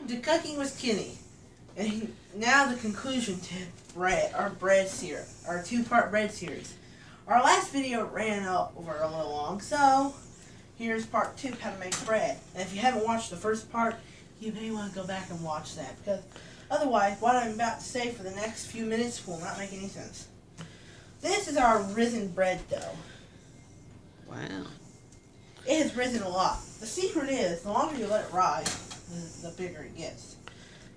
to Cooking with Kenny. And now the conclusion to our bread series, our two-part bread series. Our last video ran over a little long, so here's part 2, how to make bread. And if you haven't watched the first part, you may want to go back and watch that, because otherwise what I'm about to say for the next few minutes will not make any sense. This is our risen bread dough. Wow. It has risen a lot. The secret is, the longer you let it rise, the bigger it gets.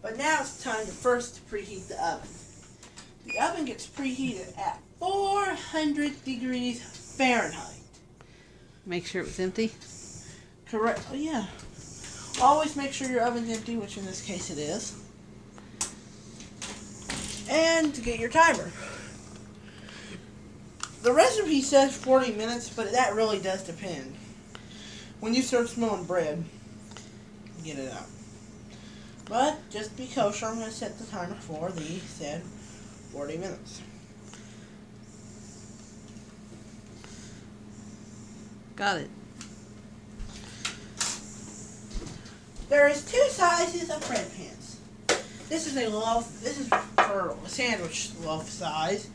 But now it's time to first preheat the oven. The oven gets preheated at 400 degrees Fahrenheit. Make sure it was empty? Correct. Oh, yeah. Always make sure your oven's empty, which in this case it is. And to get your timer. The recipe says 40 minutes, but that really does depend. When you start smelling bread, get it out. But just to be kosher, I'm going to set the timer for the said 40 minutes. Got it. There is 2 sizes of bread pans. This is a loaf. This is for a sandwich loaf size,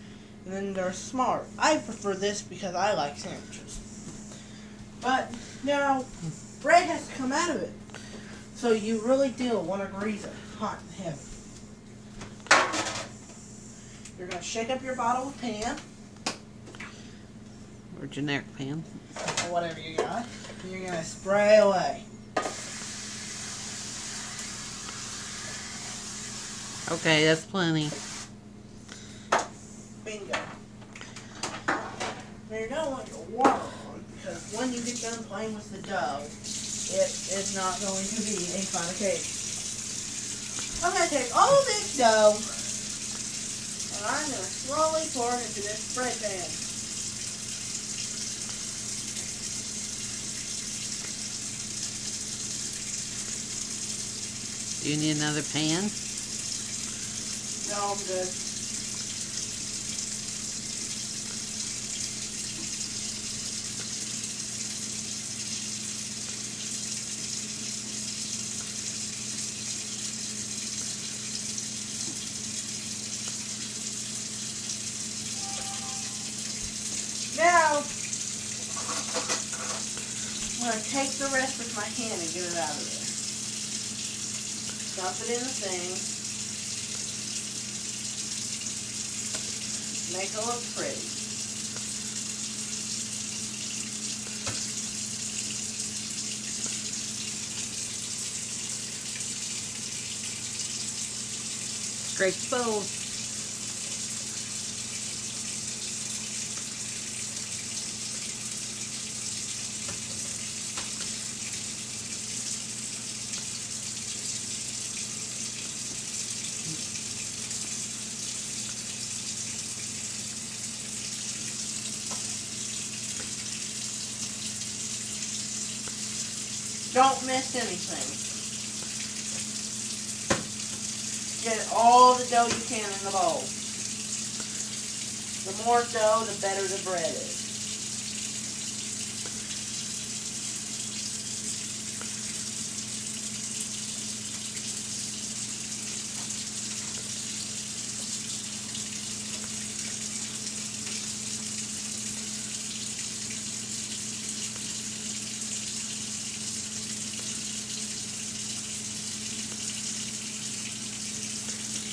and then there's smaller. I prefer this because I like sandwiches. But now bread has to come out of it, so you really do want to grease it hot and heavy. You're going to shake up your bottle of pan, Or generic pan. or whatever you got. And you're going to spray away. Okay, that's plenty. Bingo. Now you're going to want your water on, because when you get done playing with the dough, it is not going to be a fun occasion. I'm going to take all of this dough, and I'm going to slowly pour it into this bread pan. Do you need another pan? No, I'm good. Now, I'm going to take the rest with my hand and get it out of there. Dump it in the thing. Make it look pretty. Scrape the bowl. Don't miss anything. Get all the dough you can in the bowl. The more dough, the better the bread is.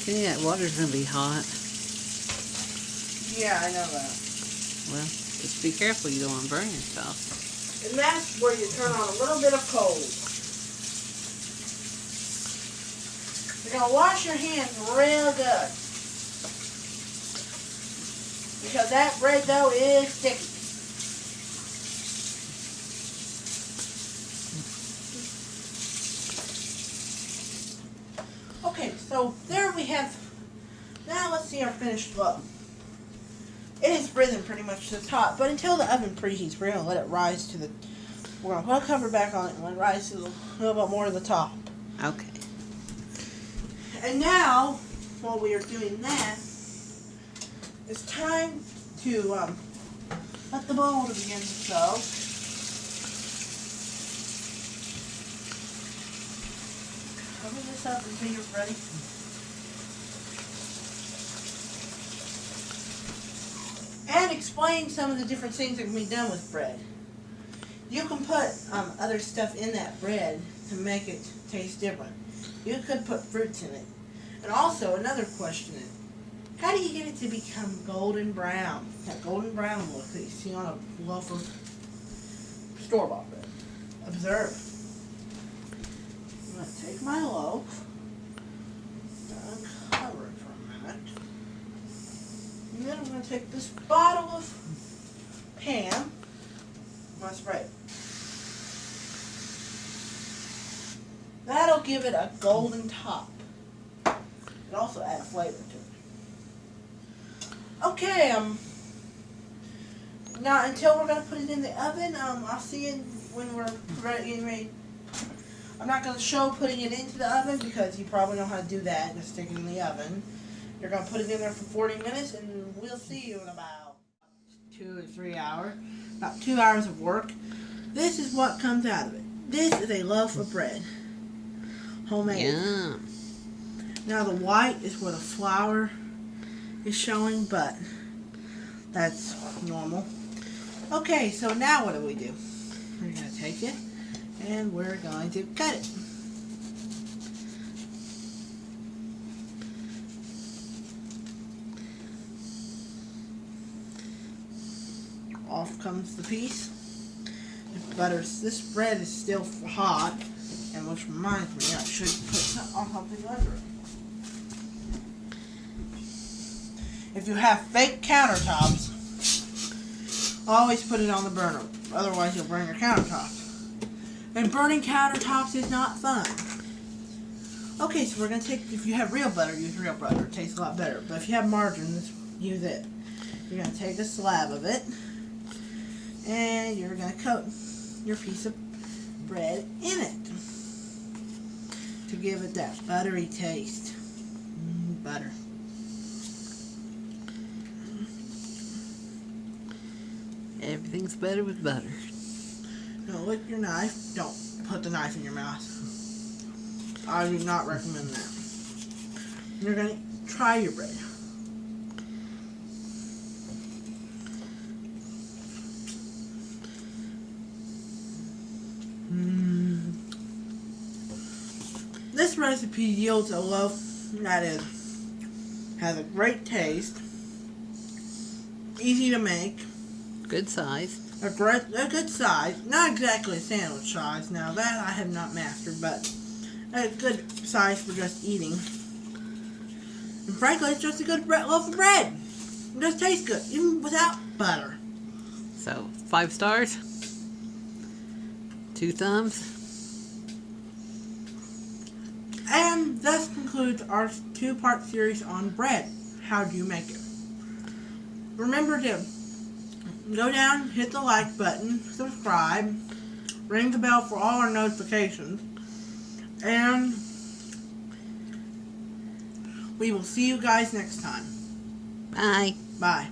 Kenny, that water's gonna be hot. Yeah, I know that. Well, just be careful you don't want to burn yourself. And that's where you turn on a little bit of cold. You're going to wash your hands real good, because that bread dough is sticky. Okay, so there we have. Now let's see our finished loaf. It has risen pretty much to the top, but until the oven preheats, we're going to let it rise to the. We're going to put a cover back on it and let it rise to a little bit more to the top. Okay. And now, while we are doing that, it's time to let the bowl begin to soak. cover this up until you're ready. And explain some of the different things that can be done with bread. You can put other stuff in that bread to make it taste different. You could put fruits in it. And also, another question is, how do you get it to become golden brown? That golden brown look that you see on a loaf of store-bought bread. Observe. I'm going to take my loaf, uncover it for a minute, and then I'm going to take this bottle of Pam, I'm going to spray it. That'll give it a golden top. It also adds flavor to it. Okay, now until we're going to put it in the oven, I'll see you when we're getting ready. I'm not going to show putting it into the oven because you probably know how to do that. Just stick it in the oven. You're going to put it in there for 40 minutes and we'll see you in about 2 or 3 hours. About 2 hours of work. This is what comes out of it. This is a loaf of bread. Homemade. Yeah. Now the white is where the flour is showing, but that's normal. Okay, so now what do? We're going to take it and we're going to cut it. Off comes the piece. This bread is still hot, and which reminds me, I should put something under it. If you have fake countertops, always put it on the burner. Otherwise, you'll burn your countertops. And burning countertops is not fun. Okay, so we're going to take, if you have real butter, use real butter. It tastes a lot better. But if you have margarine, use it. You're going to take a slab of it, and you're going to coat your piece of bread in it to give it that buttery taste. Butter. Everything's better with butter. Now lick your knife. Don't put the knife in your mouth. I do not recommend that. You're going to try your bread. This recipe yields a loaf that has a great taste, easy to make, Good size. a good size, not exactly a sandwich size. Now that I have not mastered, but a good size for just eating. And frankly, it's just a good loaf of bread. It just tastes good, even without butter. So, 5 stars. 2 thumbs. And thus concludes our 2-part series on bread. How do you make it? Remember to go down, hit the like button, subscribe, ring the bell for all our notifications, and we will see you guys next time. Bye. Bye.